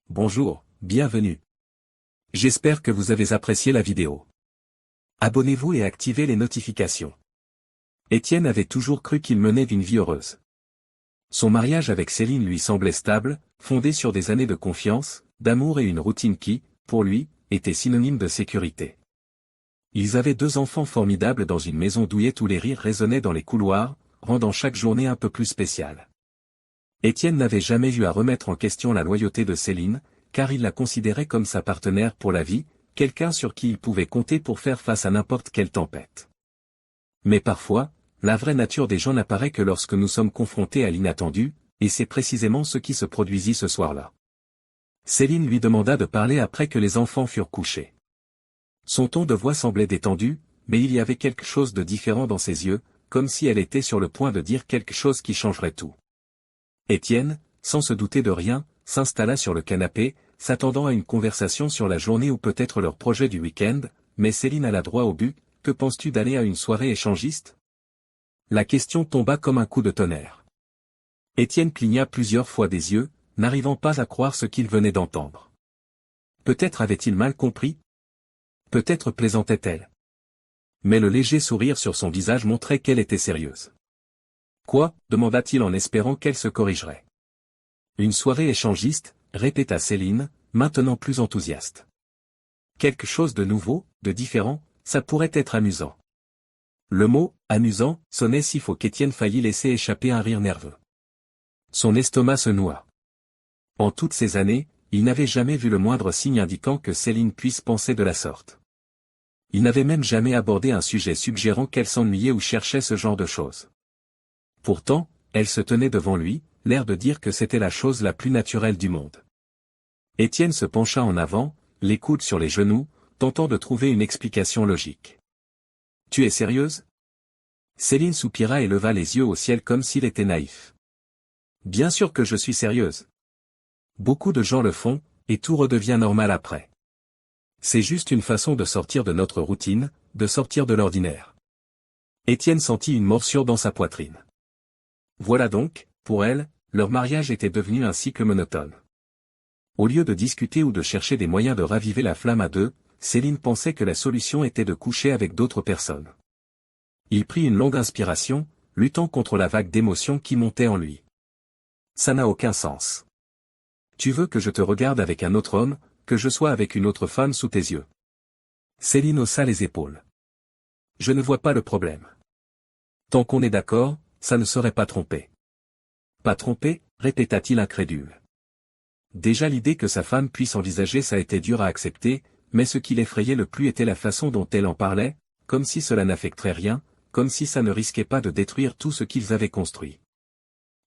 Bonjour, bienvenue. J'espère que vous avez apprécié la vidéo. Abonnez-vous et activez les notifications. Étienne avait toujours cru qu'il menait une vie heureuse. Son mariage avec Céline lui semblait stable, fondé sur des années de confiance, d'amour et une routine qui, pour lui, était synonyme de sécurité. Ils avaient 2 enfants formidables dans une maison douillet où les rires résonnaient dans les couloirs, rendant chaque journée un peu plus spéciale. Étienne n'avait jamais eu à remettre en question la loyauté de Céline, car il la considérait comme sa partenaire pour la vie, quelqu'un sur qui il pouvait compter pour faire face à n'importe quelle tempête. Mais parfois, la vraie nature des gens n'apparaît que lorsque nous sommes confrontés à l'inattendu, et c'est précisément ce qui se produisit ce soir-là. Céline lui demanda de parler après que les enfants furent couchés. Son ton de voix semblait détendu, mais il y avait quelque chose de différent dans ses yeux, comme si elle était sur le point de dire quelque chose qui changerait tout. Étienne, sans se douter de rien, s'installa sur le canapé, s'attendant à une conversation sur la journée ou peut-être leur projet du week-end, mais Céline alla droit au but. Que penses-tu d'aller à une soirée échangiste? La question tomba comme un coup de tonnerre. Étienne cligna plusieurs fois des yeux, n'arrivant pas à croire ce qu'il venait d'entendre. Peut-être avait-il mal compris? Peut-être plaisantait-elle. Mais le léger sourire sur son visage montrait qu'elle était sérieuse. Quoi? Demanda-t-il en espérant qu'elle se corrigerait. Une soirée échangiste, répéta Céline, maintenant plus enthousiaste. Quelque chose de nouveau, de différent, ça pourrait être amusant. Le mot « amusant » sonnait si faux qu'Étienne faillit laisser échapper un rire nerveux. Son estomac se noua. En toutes ces années, il n'avait jamais vu le moindre signe indiquant que Céline puisse penser de la sorte. Il n'avait même jamais abordé un sujet suggérant qu'elle s'ennuyait ou cherchait ce genre de choses. Pourtant, elle se tenait devant lui, l'air de dire que c'était la chose la plus naturelle du monde. Étienne se pencha en avant, les coudes sur les genoux, tentant de trouver une explication logique. « Tu es sérieuse ?» Céline soupira et leva les yeux au ciel comme s'il était naïf. « Bien sûr que je suis sérieuse. Beaucoup de gens le font, et tout redevient normal après. C'est juste une façon de sortir de notre routine, de sortir de l'ordinaire. » Étienne sentit une morsure dans sa poitrine. Voilà donc, pour elle, leur mariage était devenu un cycle monotone. Au lieu de discuter ou de chercher des moyens de raviver la flamme à deux, Céline pensait que la solution était de coucher avec d'autres personnes. Il prit une longue inspiration, luttant contre la vague d'émotions qui montait en lui. Ça n'a aucun sens. Tu veux que je te regarde avec un autre homme, que je sois avec une autre femme sous tes yeux? Céline haussa les épaules. Je ne vois pas le problème. Tant qu'on est d'accord, ça ne serait pas trompé. Pas trompé, répéta-t-il incrédule. Déjà l'idée que sa femme puisse envisager ça était dur à accepter, mais ce qui l'effrayait le plus était la façon dont elle en parlait, comme si cela n'affecterait rien, comme si ça ne risquait pas de détruire tout ce qu'ils avaient construit.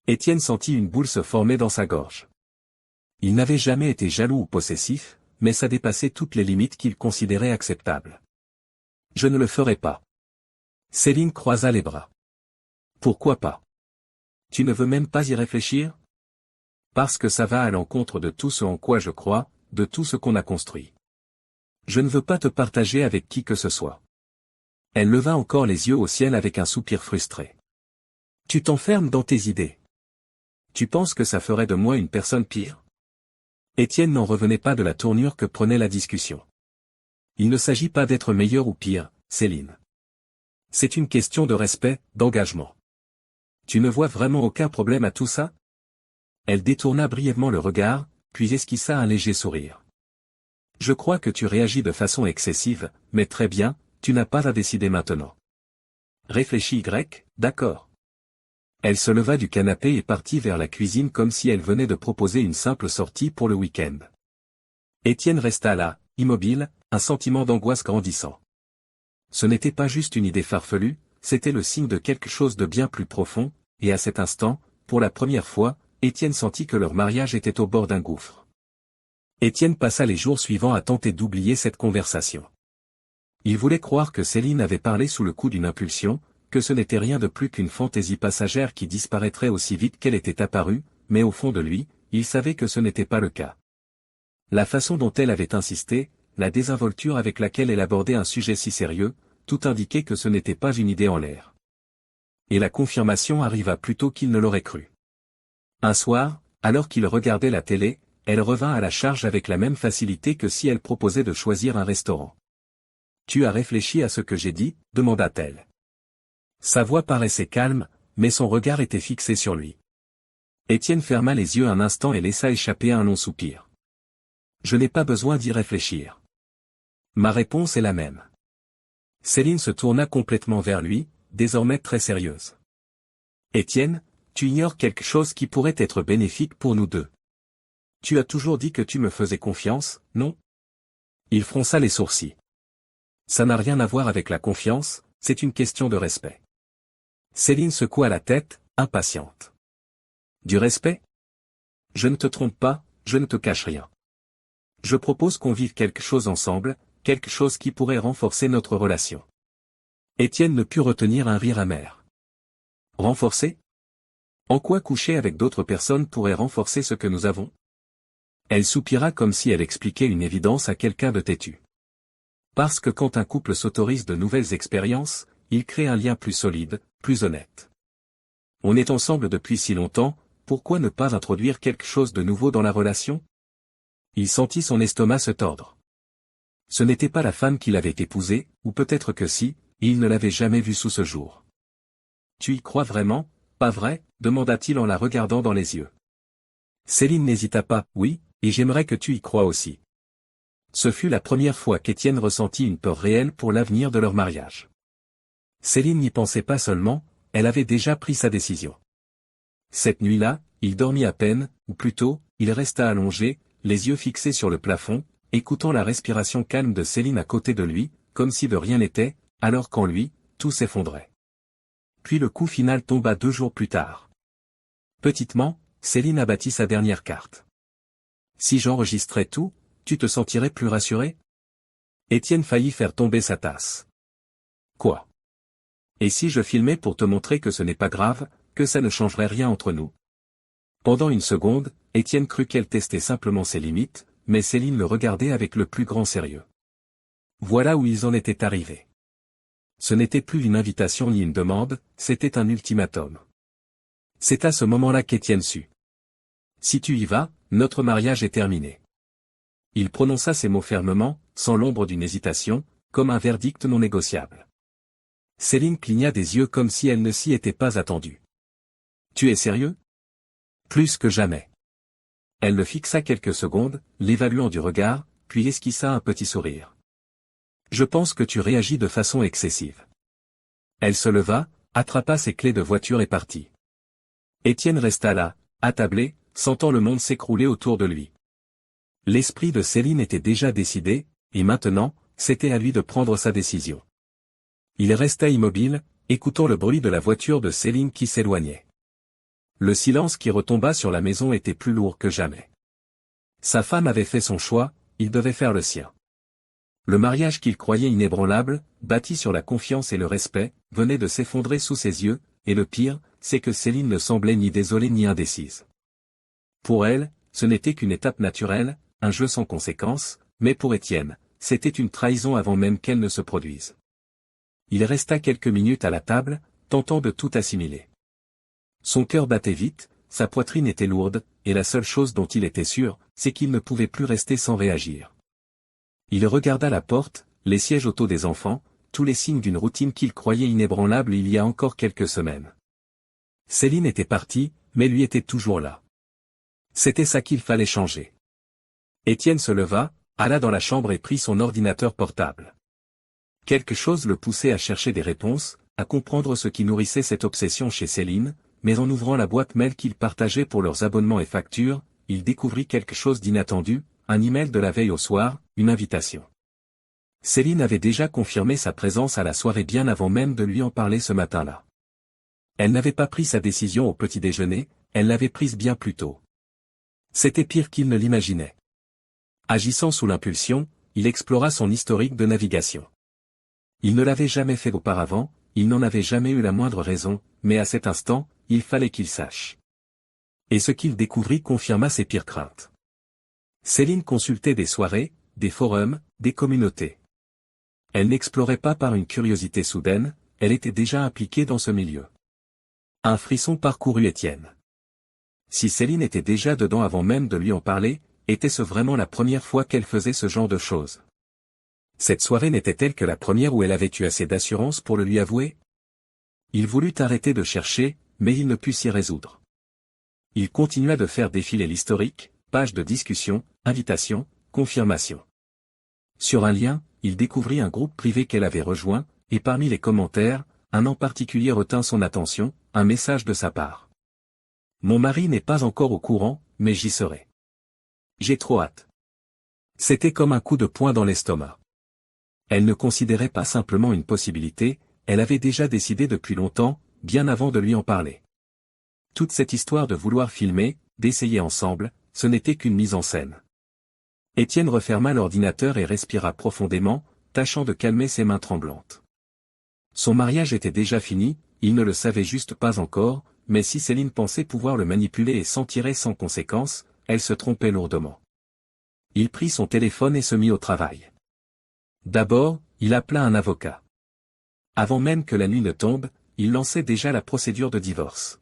Étienne sentit une boule se former dans sa gorge. Il n'avait jamais été jaloux ou possessif, mais ça dépassait toutes les limites qu'il considérait acceptables. Je ne le ferai pas. Céline croisa les bras. Pourquoi pas? Tu ne veux même pas y réfléchir? Parce que ça va à l'encontre de tout ce en quoi je crois, de tout ce qu'on a construit. Je ne veux pas te partager avec qui que ce soit. Elle leva encore les yeux au ciel avec un soupir frustré. Tu t'enfermes dans tes idées. Tu penses que ça ferait de moi une personne pire? Étienne n'en revenait pas de la tournure que prenait la discussion. Il ne s'agit pas d'être meilleur ou pire, Céline. C'est une question de respect, d'engagement. Tu ne vois vraiment aucun problème à tout ça? Elle détourna brièvement le regard, puis esquissa un léger sourire. Je crois que tu réagis de façon excessive, mais très bien, tu n'as pas à décider maintenant. Réfléchis d'accord. Elle se leva du canapé et partit vers la cuisine comme si elle venait de proposer une simple sortie pour le week-end. Étienne resta là, immobile, un sentiment d'angoisse grandissant. Ce n'était pas juste une idée farfelue, c'était le signe de quelque chose de bien plus profond, et à cet instant, pour la première fois, Étienne sentit que leur mariage était au bord d'un gouffre. Étienne passa les jours suivants à tenter d'oublier cette conversation. Il voulait croire que Céline avait parlé sous le coup d'une impulsion, que ce n'était rien de plus qu'une fantaisie passagère qui disparaîtrait aussi vite qu'elle était apparue, mais au fond de lui, il savait que ce n'était pas le cas. La façon dont elle avait insisté, la désinvolture avec laquelle elle abordait un sujet si sérieux, tout indiquait que ce n'était pas une idée en l'air. Et la confirmation arriva plus tôt qu'il ne l'aurait cru. Un soir, alors qu'il regardait la télé, elle revint à la charge avec la même facilité que si elle proposait de choisir un restaurant. « Tu as réfléchi à ce que j'ai dit ?» demanda-t-elle. Sa voix paraissait calme, mais son regard était fixé sur lui. Étienne ferma les yeux un instant et laissa échapper un long soupir. « Je n'ai pas besoin d'y réfléchir. Ma réponse est la même. » Céline se tourna complètement vers lui, désormais très sérieuse. « Étienne, tu ignores quelque chose qui pourrait être bénéfique pour nous deux. Tu as toujours dit que tu me faisais confiance, non ?» Il fronça les sourcils. « Ça n'a rien à voir avec la confiance, c'est une question de respect. » Céline secoua la tête, impatiente. « Du respect ? Je ne te trompe pas, je ne te cache rien. Je propose qu'on vive quelque chose ensemble, quelque chose qui pourrait renforcer notre relation. » Étienne ne put retenir un rire amer. « Renforcer ? En quoi coucher avec d'autres personnes pourrait renforcer ce que nous avons ? » Elle soupira comme si elle expliquait une évidence à quelqu'un de têtu. Parce que quand un couple s'autorise de nouvelles expériences, il crée un lien plus solide, plus honnête. On est ensemble depuis si longtemps, pourquoi ne pas introduire quelque chose de nouveau dans la relation ? Il sentit son estomac se tordre. Ce n'était pas la femme qu'il avait épousée, ou peut-être que si, il ne l'avait jamais vue sous ce jour. « Tu y crois vraiment, pas vrai ?» demanda-t-il en la regardant dans les yeux. Céline n'hésita pas. « Oui, et j'aimerais que tu y crois aussi. » Ce fut la première fois qu'Étienne ressentit une peur réelle pour l'avenir de leur mariage. Céline n'y pensait pas seulement, elle avait déjà pris sa décision. Cette nuit-là, il dormit à peine, ou plutôt, il resta allongé, les yeux fixés sur le plafond, écoutant la respiration calme de Céline à côté de lui, comme si de rien n'était, alors qu'en lui, tout s'effondrait. Puis le coup final tomba 2 jours plus tard. Petitement, Céline abattit sa dernière carte. « Si j'enregistrais tout, tu te sentirais plus rassuré ?» Étienne faillit faire tomber sa tasse. « Quoi ? Et si je filmais pour te montrer que ce n'est pas grave, que ça ne changerait rien entre nous ?» Pendant une seconde, Étienne crut qu'elle testait simplement ses limites, mais Céline le regardait avec le plus grand sérieux. Voilà où ils en étaient arrivés. Ce n'était plus une invitation ni une demande, c'était un ultimatum. C'est à ce moment-là qu'Étienne sut. « Si tu y vas, notre mariage est terminé. » Il prononça ces mots fermement, sans l'ombre d'une hésitation, comme un verdict non négociable. Céline cligna des yeux comme si elle ne s'y était pas attendue. « Tu es sérieux ? » « Plus que jamais. » Elle le fixa quelques secondes, l'évaluant du regard, puis esquissa un petit sourire. « Je pense que tu réagis de façon excessive. » Elle se leva, attrapa ses clés de voiture et partit. Étienne resta là, attablé, sentant le monde s'écrouler autour de lui. L'esprit de Céline était déjà décidé, et maintenant, c'était à lui de prendre sa décision. Il resta immobile, écoutant le bruit de la voiture de Céline qui s'éloignait. Le silence qui retomba sur la maison était plus lourd que jamais. Sa femme avait fait son choix, il devait faire le sien. Le mariage qu'il croyait inébranlable, bâti sur la confiance et le respect, venait de s'effondrer sous ses yeux, et le pire, c'est que Céline ne semblait ni désolée ni indécise. Pour elle, ce n'était qu'une étape naturelle, un jeu sans conséquence, mais pour Étienne, c'était une trahison avant même qu'elle ne se produise. Il resta quelques minutes à la table, tentant de tout assimiler. Son cœur battait vite, sa poitrine était lourde, et la seule chose dont il était sûr, c'est qu'il ne pouvait plus rester sans réagir. Il regarda la porte, les sièges auto des enfants, tous les signes d'une routine qu'il croyait inébranlable il y a encore quelques semaines. Céline était partie, mais lui était toujours là. C'était ça qu'il fallait changer. Étienne se leva, alla dans la chambre et prit son ordinateur portable. Quelque chose le poussait à chercher des réponses, à comprendre ce qui nourrissait cette obsession chez Céline, mais en ouvrant la boîte mail qu'ils partageaient pour leurs abonnements et factures, il découvrit quelque chose d'inattendu, un email de la veille au soir, une invitation. Céline avait déjà confirmé sa présence à la soirée bien avant même de lui en parler ce matin-là. Elle n'avait pas pris sa décision au petit déjeuner, elle l'avait prise bien plus tôt. C'était pire qu'il ne l'imaginait. Agissant sous l'impulsion, il explora son historique de navigation. Il ne l'avait jamais fait auparavant, il n'en avait jamais eu la moindre raison, mais à cet instant, il fallait qu'il sache. Et ce qu'il découvrit confirma ses pires craintes. Céline consultait des soirées, des forums, des communautés. Elle n'explorait pas par une curiosité soudaine, elle était déjà impliquée dans ce milieu. Un frisson parcourut Étienne. Si Céline était déjà dedans avant même de lui en parler, était-ce vraiment la première fois qu'elle faisait ce genre de choses? Cette soirée n'était-elle que la première où elle avait eu assez d'assurance pour le lui avouer? Il voulut arrêter de chercher, mais il ne put s'y résoudre. Il continua de faire défiler l'historique, pages de discussion, invitations, confirmations. Sur un lien, il découvrit un groupe privé qu'elle avait rejoint, et parmi les commentaires, un en particulier retint son attention, un message de sa part. Mon mari n'est pas encore au courant, mais j'y serai. J'ai trop hâte. C'était comme un coup de poing dans l'estomac. Elle ne considérait pas simplement une possibilité, elle avait déjà décidé depuis longtemps, bien avant de lui en parler. Toute cette histoire de vouloir filmer, d'essayer ensemble, ce n'était qu'une mise en scène. Étienne referma l'ordinateur et respira profondément, tâchant de calmer ses mains tremblantes. Son mariage était déjà fini, il ne le savait juste pas encore, mais si Céline pensait pouvoir le manipuler et s'en tirer sans conséquence, elle se trompait lourdement. Il prit son téléphone et se mit au travail. D'abord, il appela un avocat. Avant même que la nuit ne tombe, il lançait déjà la procédure de divorce.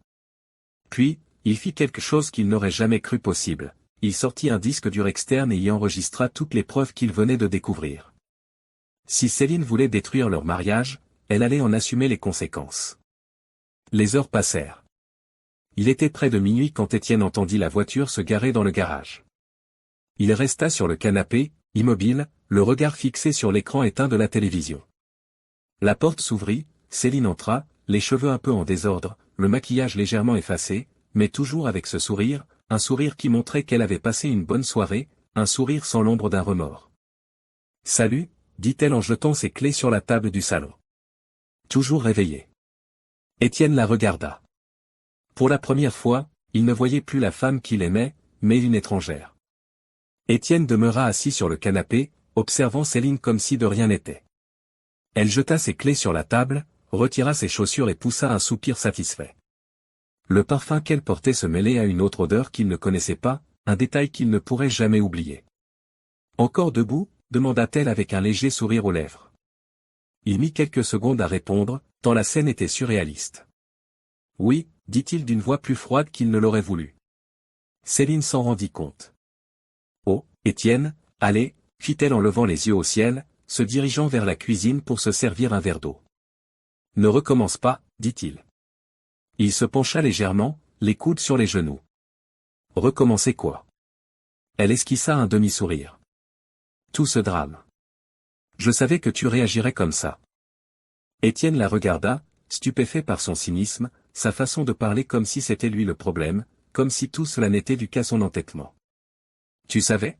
Puis, il fit quelque chose qu'il n'aurait jamais cru possible. Il sortit un disque dur externe et y enregistra toutes les preuves qu'il venait de découvrir. Si Céline voulait détruire leur mariage, elle allait en assumer les conséquences. Les heures passèrent. Il était près de minuit quand Étienne entendit la voiture se garer dans le garage. Il resta sur le canapé, immobile, le regard fixé sur l'écran éteint de la télévision. La porte s'ouvrit, Céline entra, les cheveux un peu en désordre, le maquillage légèrement effacé, mais toujours avec ce sourire, un sourire qui montrait qu'elle avait passé une bonne soirée, un sourire sans l'ombre d'un remords. « Salut », dit-elle en jetant ses clés sur la table du salon. Toujours réveillée. Étienne la regarda. Pour la première fois, il ne voyait plus la femme qu'il aimait, mais une étrangère. Étienne demeura assis sur le canapé, observant Céline comme si de rien n'était. Elle jeta ses clés sur la table, retira ses chaussures et poussa un soupir satisfait. Le parfum qu'elle portait se mêlait à une autre odeur qu'il ne connaissait pas, un détail qu'il ne pourrait jamais oublier. « Encore debout ?» demanda-t-elle avec un léger sourire aux lèvres. Il mit quelques secondes à répondre, tant la scène était surréaliste. « Oui », dit-il d'une voix plus froide qu'il ne l'aurait voulu. Céline s'en rendit compte. « Oh, Étienne, allez », fit-elle en levant les yeux au ciel, se dirigeant vers la cuisine pour se servir un verre d'eau. « Ne recommence pas, dit-il. Il se pencha légèrement, les coudes sur les genoux. « Recommencer quoi ?» Elle esquissa un demi-sourire. « Tout ce drame. Je savais que tu réagirais comme ça. » Étienne la regarda, stupéfait par son cynisme, sa façon de parler comme si c'était lui le problème, comme si tout cela n'était dû qu'à son entêtement. « Tu savais ?»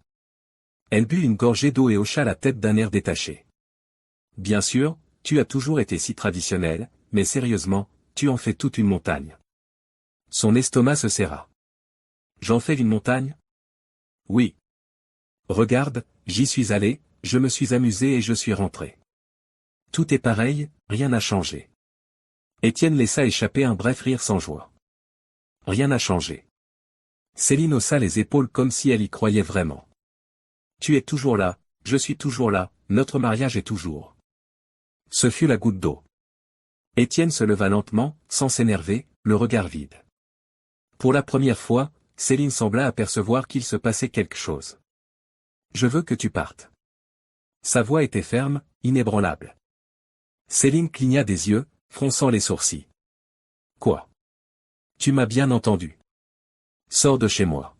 Elle but une gorgée d'eau et hocha la tête d'un air détaché. « Bien sûr, tu as toujours été si traditionnel, mais sérieusement, tu en fais toute une montagne. » Son estomac se serra. « J'en fais une montagne ? » « Oui. Regarde, j'y suis allé, je me suis amusé et je suis rentré. Tout est pareil, rien n'a changé. » Étienne laissa échapper un bref rire sans joie. « Rien n'a changé. » Céline haussa les épaules comme si elle y croyait vraiment. « Tu es toujours là, je suis toujours là, notre mariage est toujours. » Ce fut la goutte d'eau. Étienne se leva lentement, sans s'énerver, le regard vide. Pour la première fois, Céline sembla apercevoir qu'il se passait quelque chose. « Je veux que tu partes. » Sa voix était ferme, inébranlable. Céline cligna des yeux, fronçant les sourcils. « Quoi ? Tu m'as bien entendu. Sors de chez moi. »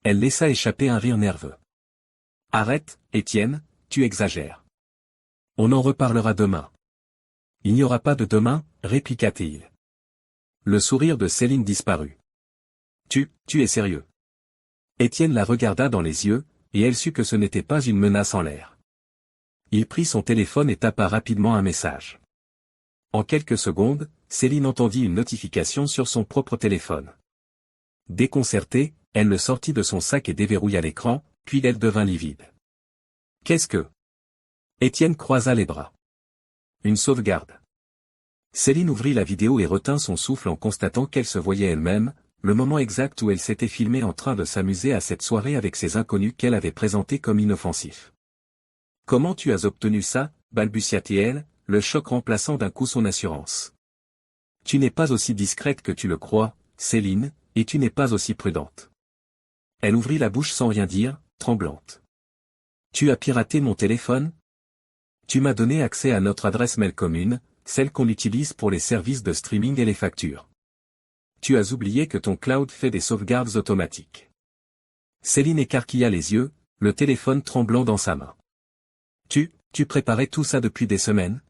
Elle laissa échapper un rire nerveux. « Arrête, Étienne, tu exagères. On en reparlera demain. » « Il n'y aura pas de demain, » répliqua-t-il. Le sourire de Céline disparut. « Tu es sérieux ?» Étienne la regarda dans les yeux, et elle sut que ce n'était pas une menace en l'air. Il prit son téléphone et tapa rapidement un message. En quelques secondes, Céline entendit une notification sur son propre téléphone. Déconcertée, elle le sortit de son sac et déverrouilla l'écran, puis elle devint livide. « Qu'est-ce que ?» Étienne croisa les bras. Une sauvegarde. Céline ouvrit la vidéo et retint son souffle en constatant qu'elle se voyait elle-même, le moment exact où elle s'était filmée en train de s'amuser à cette soirée avec ces inconnus qu'elle avait présentés comme inoffensifs. « Comment tu as obtenu ça ?» balbutia-t-elle, le choc remplaçant d'un coup son assurance. « Tu n'es pas aussi discrète que tu le crois, Céline, et tu n'es pas aussi prudente. Elle ouvrit la bouche sans rien dire, tremblante. Tu as piraté mon téléphone? Tu m'as donné accès à notre adresse mail commune, celle qu'on utilise pour les services de streaming et les factures. Tu as oublié que ton cloud fait des sauvegardes automatiques. Céline écarquilla les yeux, le téléphone tremblant dans sa main. Tu préparais tout ça depuis des semaines?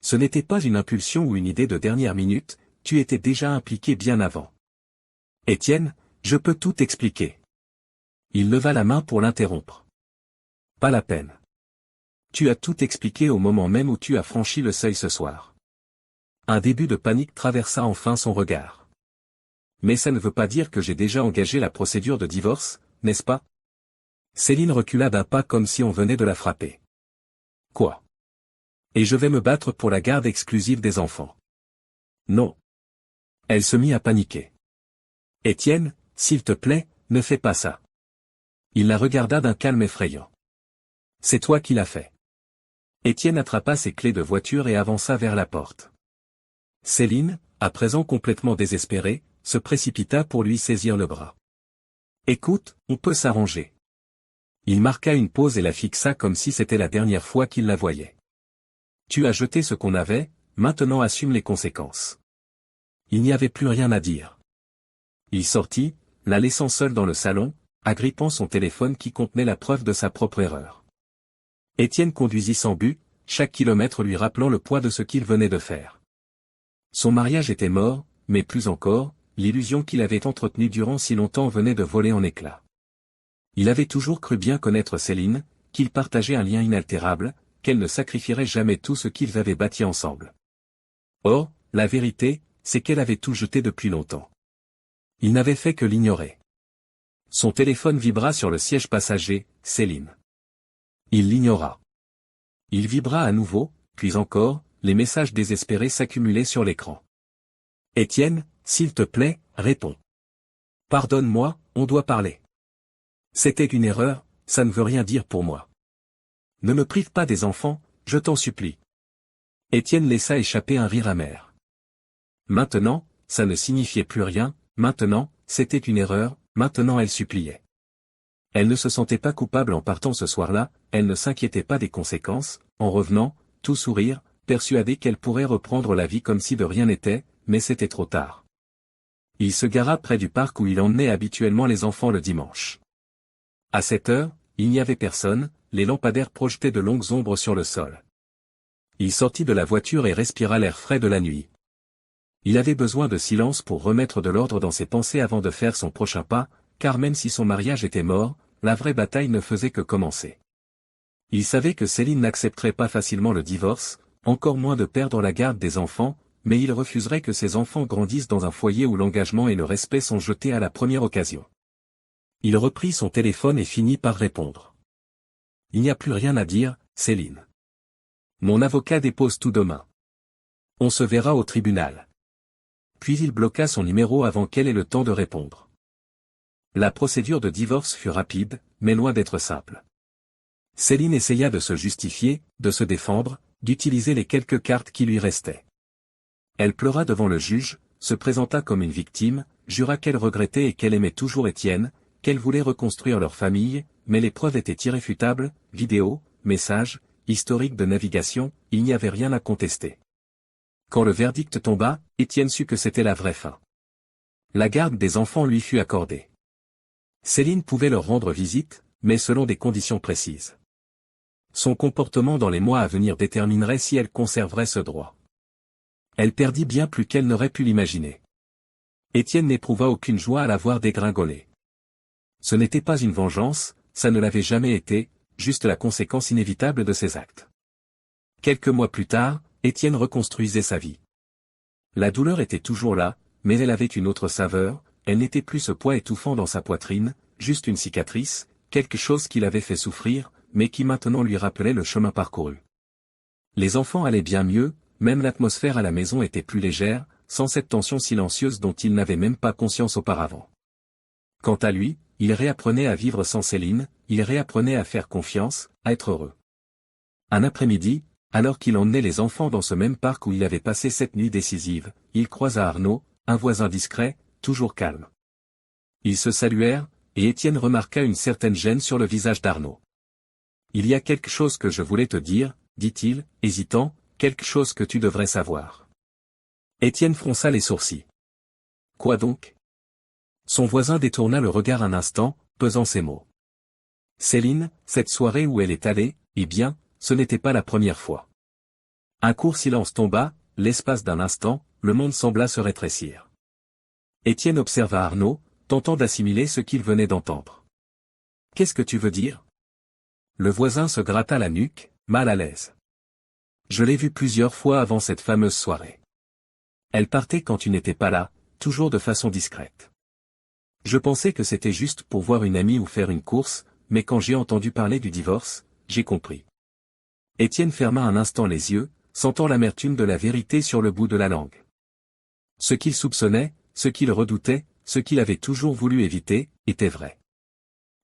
Ce n'était pas une impulsion ou une idée de dernière minute, tu étais déjà impliqué bien avant. Étienne, je peux tout expliquer. Il leva la main pour l'interrompre. Pas la peine. Tu as tout expliqué au moment même où tu as franchi le seuil ce soir. Un début de panique traversa enfin son regard. Mais ça ne veut pas dire que j'ai déjà engagé la procédure de divorce, n'est-ce pas? Céline recula d'un pas comme si on venait de la frapper. Quoi? Et je vais me battre pour la garde exclusive des enfants. Non. Elle se mit à paniquer. Étienne, s'il te plaît, ne fais pas ça. Il la regarda d'un calme effrayant. C'est toi qui l'as fait. Étienne attrapa ses clés de voiture et avança vers la porte. Céline, à présent complètement désespérée, se précipita pour lui saisir le bras. Écoute, on peut s'arranger. Il marqua une pause et la fixa comme si c'était la dernière fois qu'il la voyait. Tu as jeté ce qu'on avait, maintenant assume les conséquences. Il n'y avait plus rien à dire. Il sortit, la laissant seule dans le salon, agrippant son téléphone qui contenait la preuve de sa propre erreur. Étienne conduisit sans but, chaque kilomètre lui rappelant le poids de ce qu'il venait de faire. Son mariage était mort, mais plus encore, l'illusion qu'il avait entretenue durant si longtemps venait de voler en éclats. Il avait toujours cru bien connaître Céline, qu'ils partageaient un lien inaltérable, qu'elle ne sacrifierait jamais tout ce qu'ils avaient bâti ensemble. Or, la vérité, c'est qu'elle avait tout jeté depuis longtemps. Il n'avait fait que l'ignorer. Son téléphone vibra sur le siège passager, Céline. Il l'ignora. Il vibra à nouveau, puis encore, les messages désespérés s'accumulaient sur l'écran. Étienne, s'il te plaît, réponds. Pardonne-moi, on doit parler. C'était une erreur, ça ne veut rien dire pour moi. Ne me prive pas des enfants, je t'en supplie. Étienne laissa échapper un rire amer. Maintenant, ça ne signifiait plus rien, maintenant, c'était une erreur, maintenant elle suppliait. Elle ne se sentait pas coupable en partant ce soir-là, elle ne s'inquiétait pas des conséquences, en revenant, tout sourire, persuadée qu'elle pourrait reprendre la vie comme si de rien n'était, mais c'était trop tard. Il se gara près du parc où il emmenait habituellement les enfants le dimanche. À cette heure, il n'y avait personne, les lampadaires projetaient de longues ombres sur le sol. Il sortit de la voiture et respira l'air frais de la nuit. Il avait besoin de silence pour remettre de l'ordre dans ses pensées avant de faire son prochain pas, car même si son mariage était mort, la vraie bataille ne faisait que commencer. Il savait que Céline n'accepterait pas facilement le divorce, encore moins de perdre la garde des enfants, mais il refuserait que ses enfants grandissent dans un foyer où l'engagement et le respect sont jetés à la première occasion. Il reprit son téléphone et finit par répondre. Il n'y a plus rien à dire, Céline. Mon avocat dépose tout demain. On se verra au tribunal. Puis il bloqua son numéro avant qu'elle ait le temps de répondre. La procédure de divorce fut rapide, mais loin d'être simple. Céline essaya de se justifier, de se défendre, d'utiliser les quelques cartes qui lui restaient. Elle pleura devant le juge, se présenta comme une victime, jura qu'elle regrettait et qu'elle aimait toujours Étienne, qu'elle voulait reconstruire leur famille, mais les preuves étaient irréfutables, vidéos, messages, historiques de navigation, il n'y avait rien à contester. Quand le verdict tomba, Étienne sut que c'était la vraie fin. La garde des enfants lui fut accordée. Céline pouvait leur rendre visite, mais selon des conditions précises. Son comportement dans les mois à venir déterminerait si elle conserverait ce droit. Elle perdit bien plus qu'elle n'aurait pu l'imaginer. Étienne n'éprouva aucune joie à la voir dégringoler. Ce n'était pas une vengeance, ça ne l'avait jamais été, juste la conséquence inévitable de ses actes. Quelques mois plus tard, Étienne reconstruisait sa vie. La douleur était toujours là, mais elle avait une autre saveur, elle n'était plus ce poids étouffant dans sa poitrine, juste une cicatrice, quelque chose qui l'avait fait souffrir, mais qui maintenant lui rappelait le chemin parcouru. Les enfants allaient bien mieux, même l'atmosphère à la maison était plus légère, sans cette tension silencieuse dont il n'avait même pas conscience auparavant. Quant à lui, il réapprenait à vivre sans Céline, il réapprenait à faire confiance, à être heureux. Un après-midi, alors qu'il emmenait les enfants dans ce même parc où il avait passé cette nuit décisive, il croisa Arnaud, un voisin discret, toujours calme. Ils se saluèrent, et Étienne remarqua une certaine gêne sur le visage d'Arnaud. Il y a quelque chose que je voulais te dire, dit-il, hésitant, quelque chose que tu devrais savoir. Étienne fronça les sourcils. Quoi donc? Son voisin détourna le regard un instant, pesant ses mots. Céline, cette soirée où elle est allée, eh bien, ce n'était pas la première fois. Un court silence tomba, l'espace d'un instant, le monde sembla se rétrécir. Étienne observa Arnaud, tentant d'assimiler ce qu'il venait d'entendre. Qu'est-ce que tu veux dire? Le voisin se gratta la nuque, mal à l'aise. Je l'ai vue plusieurs fois avant cette fameuse soirée. Elle partait quand tu n'étais pas là, toujours de façon discrète. Je pensais que c'était juste pour voir une amie ou faire une course, mais quand j'ai entendu parler du divorce, j'ai compris. Étienne ferma un instant les yeux, sentant l'amertume de la vérité sur le bout de la langue. Ce qu'il soupçonnait, ce qu'il redoutait, ce qu'il avait toujours voulu éviter, était vrai.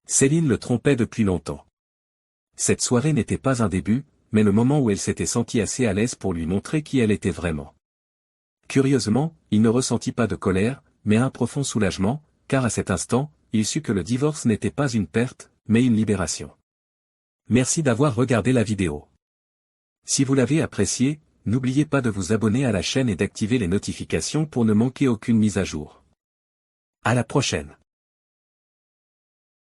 Céline le trompait depuis longtemps. Cette soirée n'était pas un début, mais le moment où elle s'était sentie assez à l'aise pour lui montrer qui elle était vraiment. Curieusement, il ne ressentit pas de colère, mais un profond soulagement, car à cet instant, il sut que le divorce n'était pas une perte, mais une libération. Merci d'avoir regardé la vidéo. Si vous l'avez appréciée, n'oubliez pas de vous abonner à la chaîne et d'activer les notifications pour ne manquer aucune mise à jour. À la prochaine.